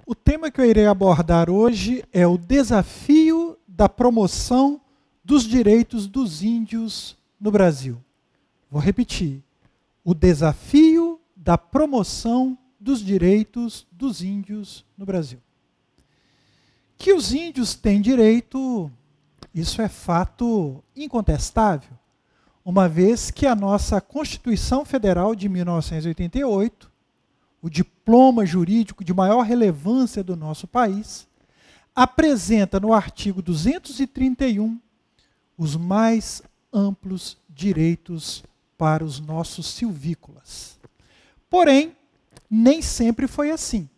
O tema que eu irei abordar hoje é o desafio da promoção dos direitos dos índios no Brasil. Vou repetir. O desafio da promoção dos direitos dos índios no Brasil. Que os índios têm direito, isso é fato incontestável, uma vez que a nossa Constituição Federal de 1988, o diploma jurídico de maior relevância do nosso país, apresenta no artigo 231 os mais amplos direitos para os nossos silvícolas. Porém, nem sempre foi assim.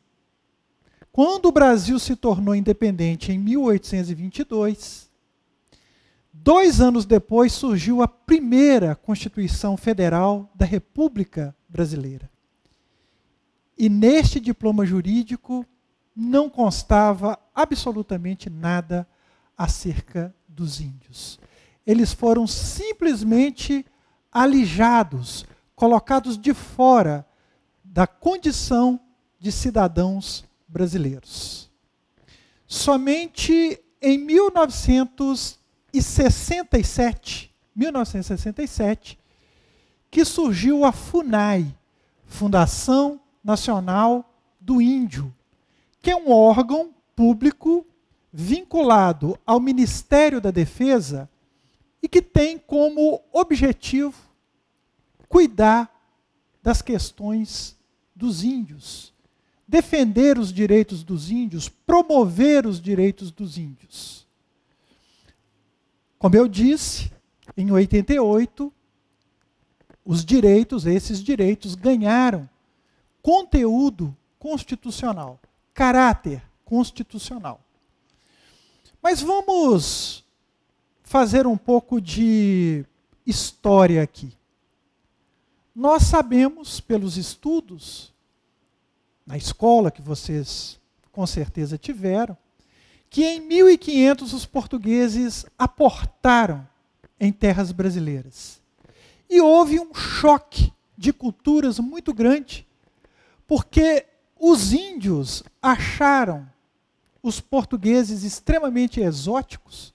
Quando o Brasil se tornou independente em 1822, 2 anos depois surgiu a primeira Constituição Federal da República Brasileira. E neste diploma jurídico não constava absolutamente nada acerca dos índios. Eles foram simplesmente alijados, colocados de fora da condição de cidadãos brasileiros. Somente em 1967, que surgiu a FUNAI, Fundação Nacional do Índio, que é um órgão público vinculado ao Ministério da Defesa e que tem como objetivo cuidar das questões dos índios, defender os direitos dos índios, promover os direitos dos índios. Como eu disse, em 88, esses direitos ganharam conteúdo constitucional, caráter constitucional. Mas vamos fazer um pouco de história aqui. Nós sabemos, pelos estudos, na escola que vocês com certeza tiveram, que em 1500 os portugueses aportaram em terras brasileiras. E houve um choque de culturas muito grande, porque os índios acharam os portugueses extremamente exóticos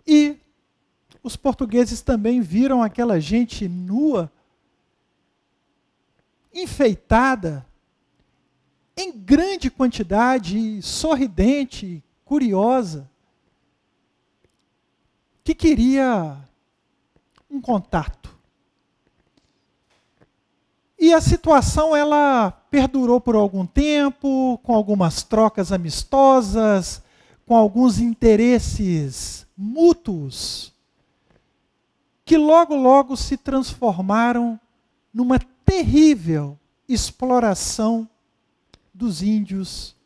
e os portugueses também viram aquela gente nua, enfeitada, em grande quantidade, sorridente, curiosa, que queria um contato. E a situação ela perdurou por algum tempo, com algumas trocas amistosas, com alguns interesses mútuos, que logo se transformaram numa terrível exploração dos índios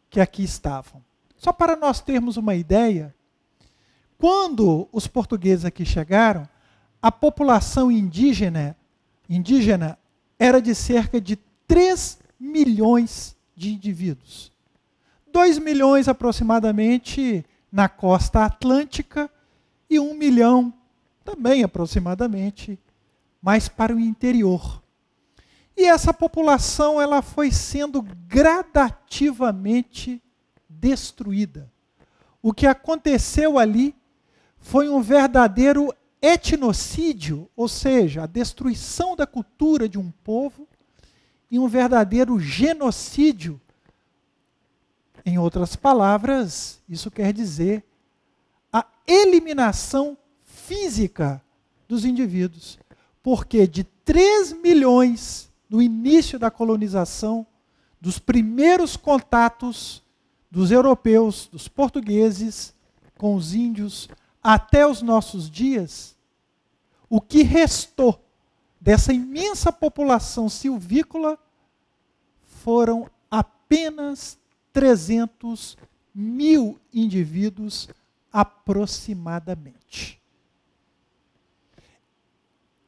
que aqui estavam. Só para nós termos uma ideia, quando os portugueses aqui chegaram, a população indígena era de cerca de 3 milhões de indivíduos. 2 milhões aproximadamente na costa atlântica e 1 milhão também aproximadamente mais para o interior. E essa população ela foi sendo gradativamente destruída. O que aconteceu ali foi um verdadeiro etnocídio, ou seja, a destruição da cultura de um povo, e um verdadeiro genocídio. Em outras palavras, isso quer dizer a eliminação física dos indivíduos. Porque de 3 milhões no início da colonização, dos primeiros contatos dos europeus, dos portugueses, com os índios, até os nossos dias, o que restou dessa imensa população silvícola foram apenas 300 mil indivíduos aproximadamente.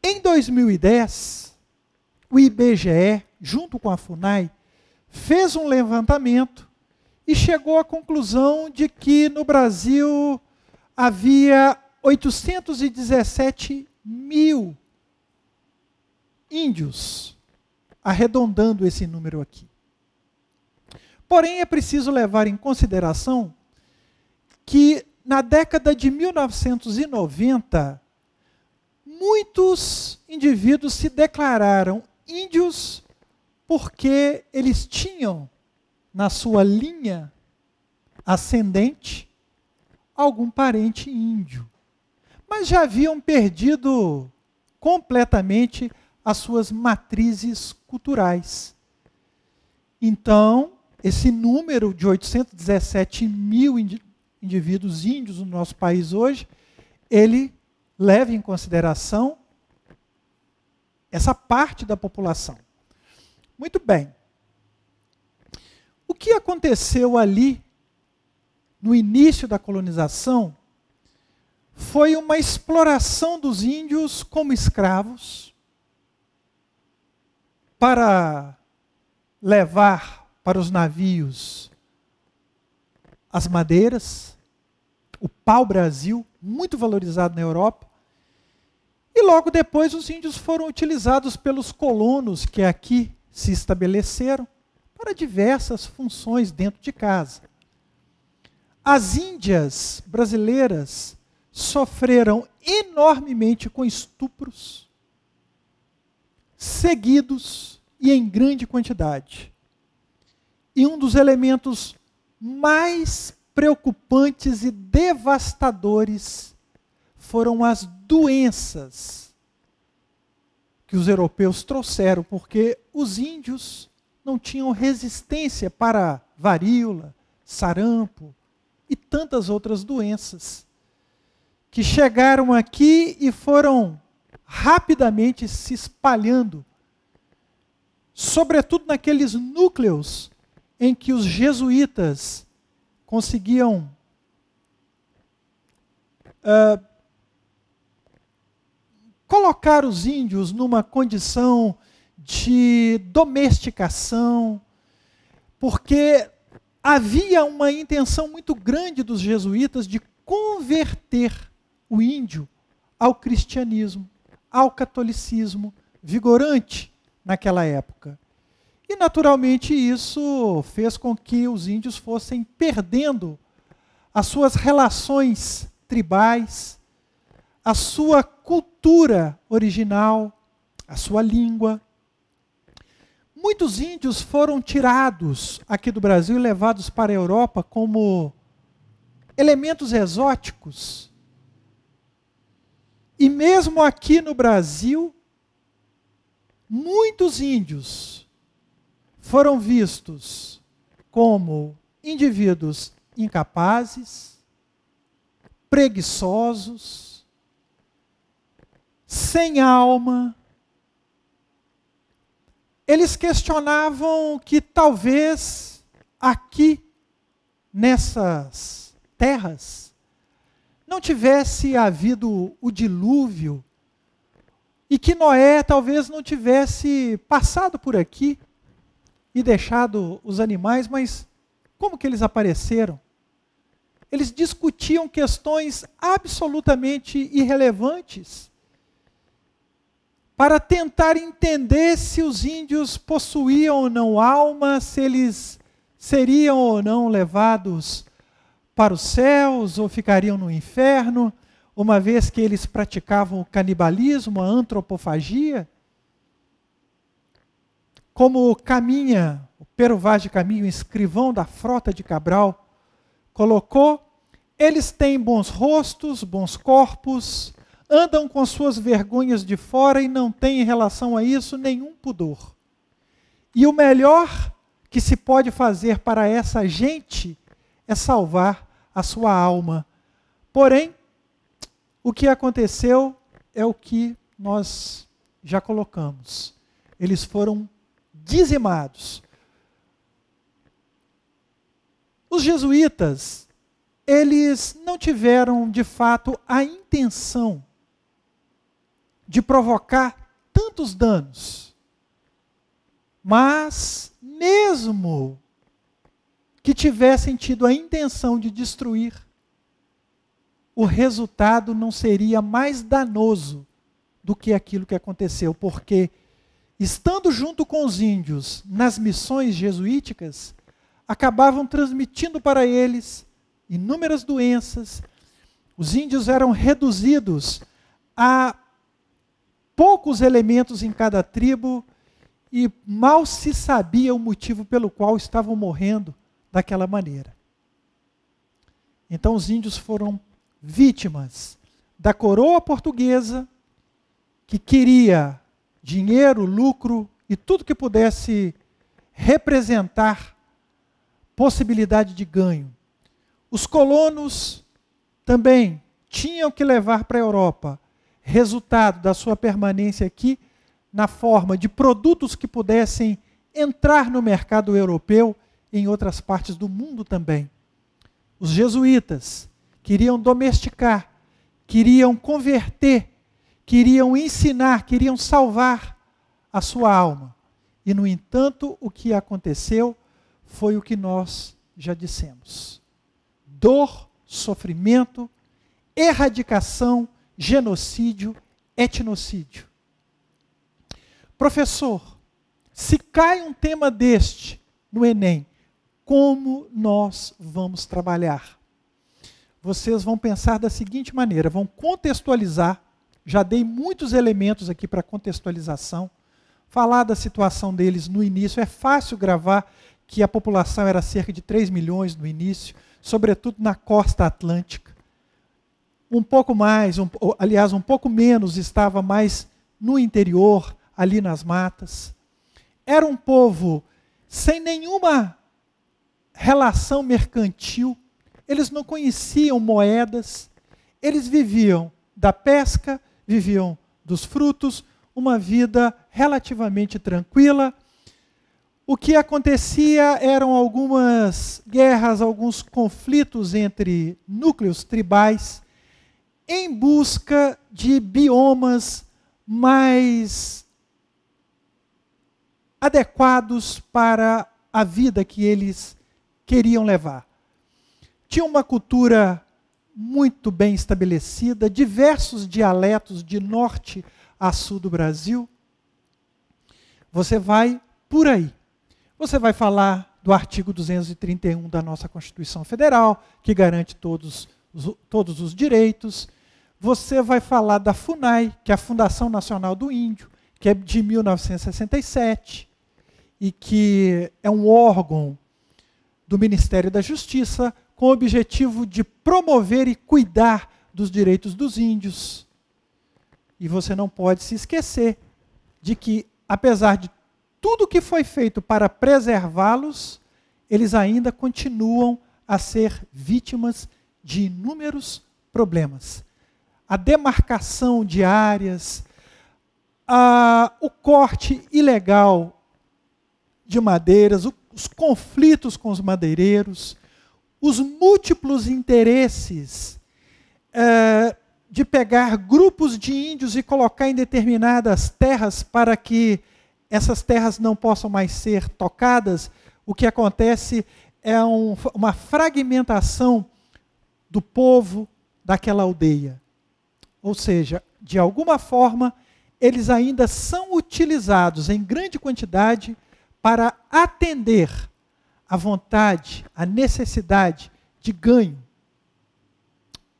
Em 2010, o IBGE, junto com a FUNAI, fez um levantamento e chegou à conclusão de que no Brasil havia 817 mil índios, arredondando esse número aqui. Porém, é preciso levar em consideração que na década de 1990, muitos indivíduos se declararam índios porque eles tinham na sua linha ascendente algum parente índio. Mas já haviam perdido completamente as suas matrizes culturais. Então, esse número de 817 mil indivíduos índios no nosso país hoje, ele leva em consideração essa parte da população. Muito bem. O que aconteceu ali, no início da colonização, foi uma exploração dos índios como escravos para levar para os navios as madeiras, o pau-brasil, muito valorizado na Europa. E logo depois os índios foram utilizados pelos colonos que aqui se estabeleceram para diversas funções dentro de casa. As índias brasileiras sofreram enormemente com estupros, seguidos e em grande quantidade. E um dos elementos mais preocupantes e devastadores foram as doenças que os europeus trouxeram, porque os índios não tinham resistência para varíola, sarampo e tantas outras doenças que chegaram aqui e foram rapidamente se espalhando, sobretudo naqueles núcleos em que os jesuítas conseguiam colocar os índios numa condição de domesticação, porque havia uma intenção muito grande dos jesuítas de converter o índio ao cristianismo, ao catolicismo vigorante naquela época. E, naturalmente, isso fez com que os índios fossem perdendo as suas relações tribais, a sua cultura original, a sua língua. Muitos índios foram tirados aqui do Brasil e levados para a Europa como elementos exóticos. E mesmo aqui no Brasil, muitos índios foram vistos como indivíduos incapazes, preguiçosos, sem alma. Eles questionavam que talvez aqui, nessas terras, não tivesse havido o dilúvio e que Noé talvez não tivesse passado por aqui e deixado os animais, mas como que eles apareceram? Eles discutiam questões absolutamente irrelevantes para tentar entender se os índios possuíam ou não alma, se eles seriam ou não levados para os céus ou ficariam no inferno, uma vez que eles praticavam o canibalismo, a antropofagia. Como Caminha, o Pero Vaz de Caminha, escrivão da Frota de Cabral, colocou, eles têm bons rostos, bons corpos, andam com suas vergonhas de fora e não têm em relação a isso nenhum pudor. E o melhor que se pode fazer para essa gente é salvar a sua alma. Porém, o que aconteceu é o que nós já colocamos. Eles foram dizimados. Os jesuítas, eles não tiveram, de fato, a intenção de provocar tantos danos. Mas, mesmo que tivessem tido a intenção de destruir, o resultado não seria mais danoso do que aquilo que aconteceu, porque, estando junto com os índios nas missões jesuíticas, acabavam transmitindo para eles inúmeras doenças. Os índios eram reduzidos a poucos elementos em cada tribo e mal se sabia o motivo pelo qual estavam morrendo daquela maneira. Então os índios foram vítimas da coroa portuguesa, que queria dinheiro, lucro e tudo que pudesse representar possibilidade de ganho. Os colonos também tinham que levar para a Europa resultado da sua permanência aqui na forma de produtos que pudessem entrar no mercado europeu e em outras partes do mundo também. Os jesuítas queriam domesticar, queriam converter, queriam ensinar, queriam salvar a sua alma. E, no entanto, o que aconteceu foi o que nós já dissemos. Dor, sofrimento, erradicação, genocídio, etnocídio. Professor, se cai um tema deste no Enem, como nós vamos trabalhar? Vocês vão pensar da seguinte maneira, vão contextualizar, já dei muitos elementos aqui para contextualização, falar da situação deles no início, é fácil gravar que a população era cerca de 3 milhões no início, sobretudo na costa atlântica. Um pouco mais, aliás, um pouco menos estava mais no interior, ali nas matas. Era um povo sem nenhuma relação mercantil, eles não conheciam moedas, eles viviam da pesca, viviam dos frutos, uma vida relativamente tranquila. O que acontecia eram algumas guerras, alguns conflitos entre núcleos tribais, em busca de biomas mais adequados para a vida que eles queriam levar. Tinha uma cultura muito bem estabelecida, diversos dialetos de norte a sul do Brasil. Você vai por aí. Você vai falar do artigo 231 da nossa Constituição Federal, que garante todos os direitos. Você vai falar da FUNAI, que é a Fundação Nacional do Índio, que é de 1967, e que é um órgão do Ministério da Justiça com o objetivo de promover e cuidar dos direitos dos índios. E você não pode se esquecer de que, apesar de tudo que foi feito para preservá-los, eles ainda continuam a ser vítimas de inúmeros problemas. A demarcação de áreas, o corte ilegal de madeiras, os conflitos com os madeireiros, os múltiplos interesses de pegar grupos de índios e colocar em determinadas terras para que essas terras não possam mais ser tocadas. O que acontece é uma fragmentação do povo daquela aldeia. Ou seja, de alguma forma, eles ainda são utilizados em grande quantidade para atender a vontade, a necessidade de ganho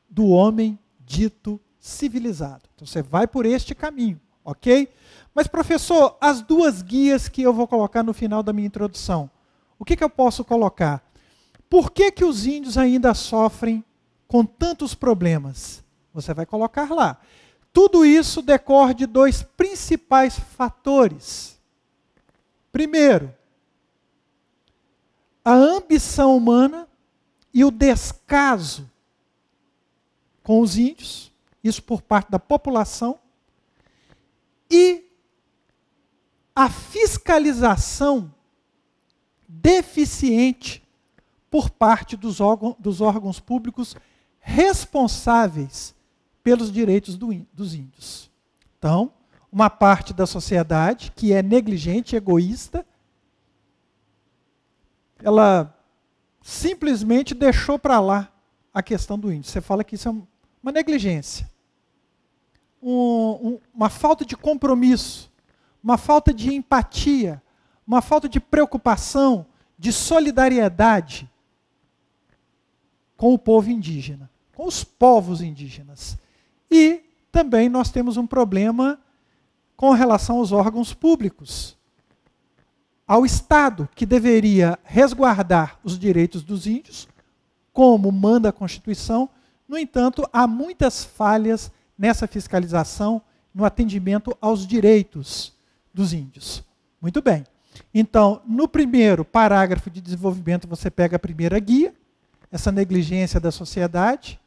do homem dito civilizado. Então você vai por este caminho, ok? Mas, professor, as duas guias que eu vou colocar no final da minha introdução, o que eu posso colocar? Por que os índios ainda sofrem com tantos problemas? Você vai colocar lá. Tudo isso decorre de dois principais fatores. Primeiro, a ambição humana e o descaso com os índios, isso por parte da população, e a fiscalização deficiente por parte dos órgãos públicos responsáveis pelos direitos dos índios. Então, uma parte da sociedade que é negligente, egoísta, ela simplesmente deixou para lá a questão do índio. Você fala que isso é uma negligência, uma falta de compromisso, uma falta de empatia, uma falta de preocupação de solidariedade com o povo indígena, com os povos indígenas. E também nós temos um problema com relação aos órgãos públicos, ao Estado, que deveria resguardar os direitos dos índios, como manda a Constituição. No entanto, há muitas falhas nessa fiscalização, no atendimento aos direitos dos índios. Muito bem. Então, no primeiro parágrafo de desenvolvimento, você pega a primeira guia, essa negligência da sociedade,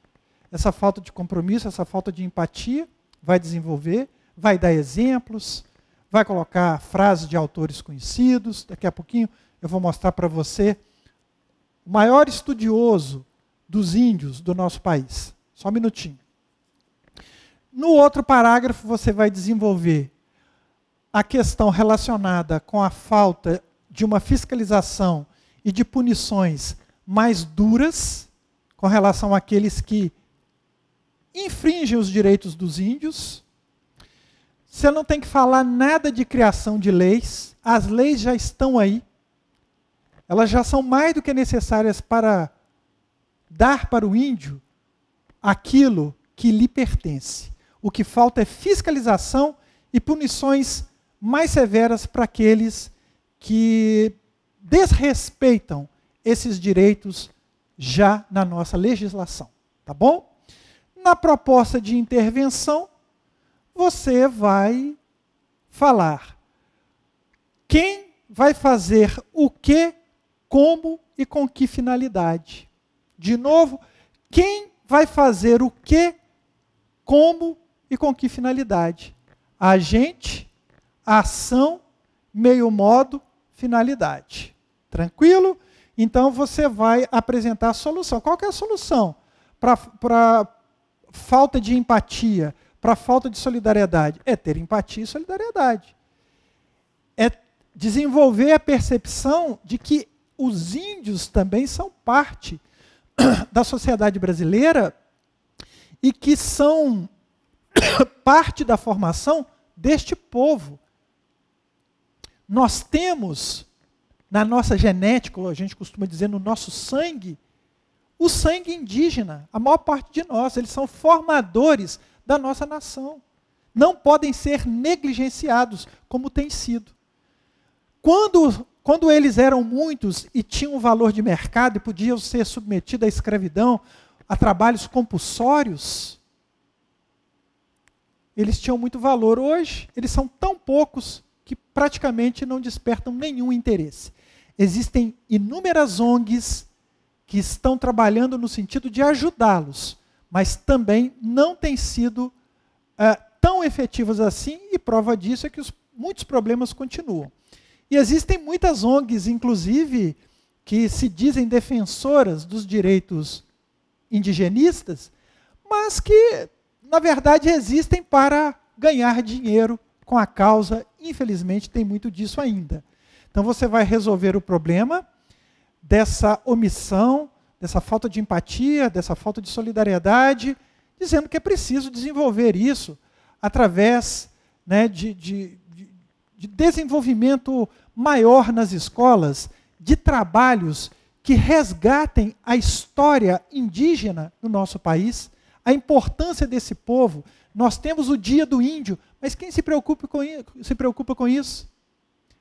essa falta de compromisso, essa falta de empatia, vai desenvolver, vai dar exemplos, vai colocar frases de autores conhecidos. Daqui a pouquinho eu vou mostrar para você o maior estudioso dos índios do nosso país. Só um minutinho. No outro parágrafo, você vai desenvolver a questão relacionada com a falta de uma fiscalização e de punições mais duras com relação àqueles que infringem os direitos dos índios. Você não tem que falar nada de criação de leis, as leis já estão aí, elas já são mais do que necessárias para dar para o índio aquilo que lhe pertence. O que falta é fiscalização e punições mais severas para aqueles que desrespeitam esses direitos já na nossa legislação. Tá bom? Na proposta de intervenção, você vai falar quem vai fazer o quê, como e com que finalidade. De novo, quem vai fazer o quê, como e com que finalidade. Agente, ação, meio modo, finalidade. Tranquilo? Então você vai apresentar a solução. Qual que é a solução para falta de empatia, para falta de solidariedade? É ter empatia e solidariedade. É desenvolver a percepção de que os índios também são parte da sociedade brasileira e que são parte da formação deste povo. Nós temos na nossa genética, a gente costuma dizer no nosso sangue, o sangue indígena. A maior parte de nós, eles são formadores da nossa nação. Não podem ser negligenciados como tem sido. Quando eles eram muitos e tinham um valor de mercado e podiam ser submetidos à escravidão, a trabalhos compulsórios, eles tinham muito valor. Hoje, eles são tão poucos que praticamente não despertam nenhum interesse. Existem inúmeras ONGs que estão trabalhando no sentido de ajudá-los, mas também não têm sido tão efetivas assim, e prova disso é que muitos problemas continuam. E existem muitas ONGs, inclusive, que se dizem defensoras dos direitos indigenistas, mas que, na verdade, existem para ganhar dinheiro com a causa. Infelizmente, tem muito disso ainda. Então, você vai resolver o problema dessa omissão, dessa falta de empatia, dessa falta de solidariedade, dizendo que é preciso desenvolver isso através, né, de desenvolvimento maior nas escolas, de trabalhos que resgatem a história indígena no nosso país, a importância desse povo. Nós temos o Dia do Índio, mas quem se preocupa com isso?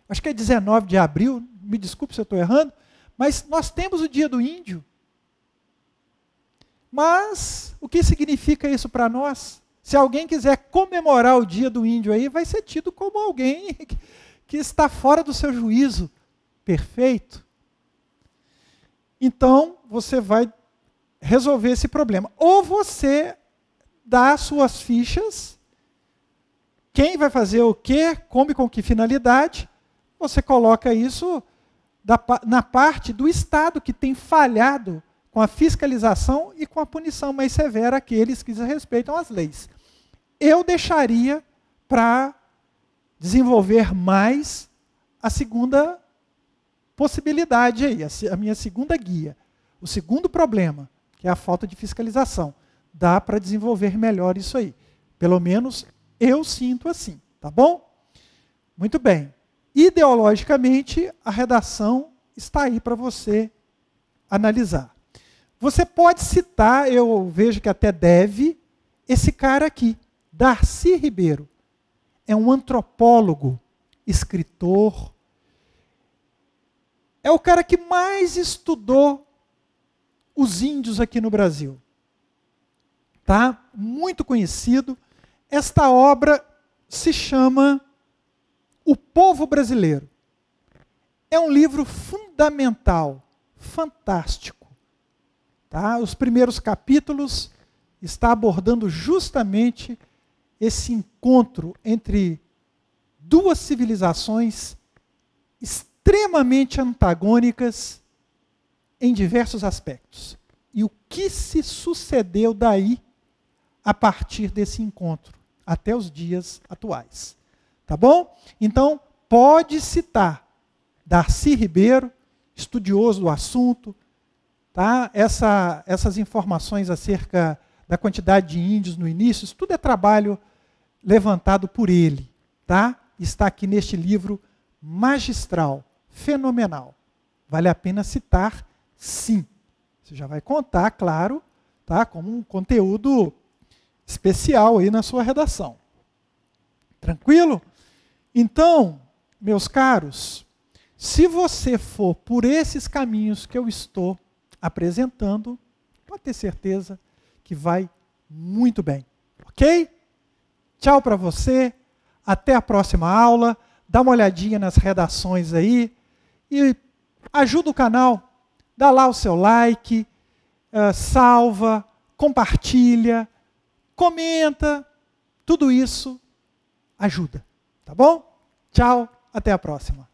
Acho que é 19 de abril, me desculpe se eu estou errando, mas nós temos o Dia do Índio. Mas o que significa isso para nós? Se alguém quiser comemorar o Dia do Índio aí, vai ser tido como alguém que está fora do seu juízo perfeito. Então, você vai resolver esse problema. Ou você dá suas fichas, quem vai fazer o quê, como e com que finalidade, você coloca isso na parte do Estado que tem falhado com a fiscalização e com a punição mais severa àqueles que desrespeitam as leis. Eu deixaria para desenvolver mais a segunda possibilidade aí, a minha segunda guia. O segundo problema, que é a falta de fiscalização. Dá para desenvolver melhor isso aí. Pelo menos eu sinto assim, tá bom? Muito bem. Ideologicamente, a redação está aí para você analisar. Você pode citar, eu vejo que até deve, esse cara aqui, Darcy Ribeiro. É um antropólogo, escritor. É o cara que mais estudou os índios aqui no Brasil. Tá? Muito conhecido. Esta obra se chama O Povo Brasileiro. É um livro fundamental, fantástico. Tá? Os primeiros capítulos está abordando justamente esse encontro entre duas civilizações extremamente antagônicas em diversos aspectos. E o que se sucedeu daí a partir desse encontro, até os dias atuais. Tá bom? Então, pode citar Darcy Ribeiro, estudioso do assunto, tá? Essas informações acerca da quantidade de índios no início, isso tudo é trabalho levantado por ele, tá? Está aqui neste livro magistral, fenomenal. Vale a pena citar, sim. Você já vai contar, claro, tá? Como um conteúdo especial aí na sua redação. Tranquilo? Então, meus caros, se você for por esses caminhos que eu estou apresentando, pode ter certeza que vai muito bem. Ok? Tchau para você. Até a próxima aula. Dá uma olhadinha nas redações aí. E ajuda o canal. Dá lá o seu like, salva, compartilha, comenta. Tudo isso ajuda. Tá bom? Tchau. Até a próxima.